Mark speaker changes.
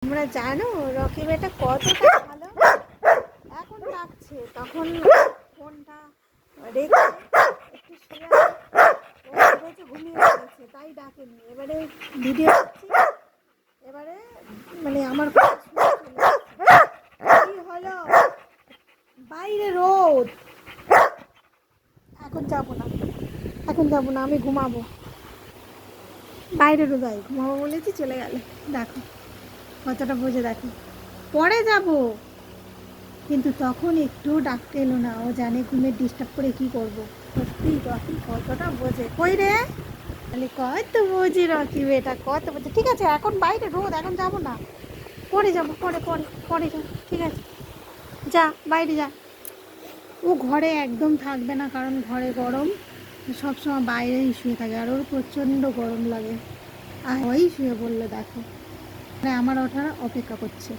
Speaker 1: তোমরা জানো রকি বেটা কতটা ভালো। এখন ডাকছে, তখন ফোনটা রেখে একটু শুয়ে ঘুমিয়ে পড়েছে, তাই ডাকেনি। এবারে ভিডিও করছি, এবারে মানে আমার কথা শুনে চলে আসছে। কি হলো? বাইরে রোদ। এখন যাবো না, এখন যাবো না, আমি ঘুমাবো। বাইরে রোদাই ঘুমাবো বলেছি, চলে গেলে। দেখো কতটা বোঝে, দেখো পরে যাব। কিন্তু তখন একটু ডাকতে এলো না, ও জানে ঘুমের ডিস্টার্ব করে কি করব। সত্যি রকি কতটা বোঝে। কই রে, তাহলে কত বোঝে রকি বেটা, কত বোঝে। ঠিক আছে, এখন বাইরে রোদ, এখন যাব না, পরে যাব, পরে পরে পরে যাব। ঠিক আছে, যা বাইরে যা। ও ঘরে একদম থাকবে না, কারণ ঘরে গরম, সবসময় বাইরেই শুয়ে থাকে, আর ওর প্রচণ্ড গরম লাগে। আর ওই শুয়ে বললো, দেখো মানে আমার ওঠার অপেক্ষা করছে।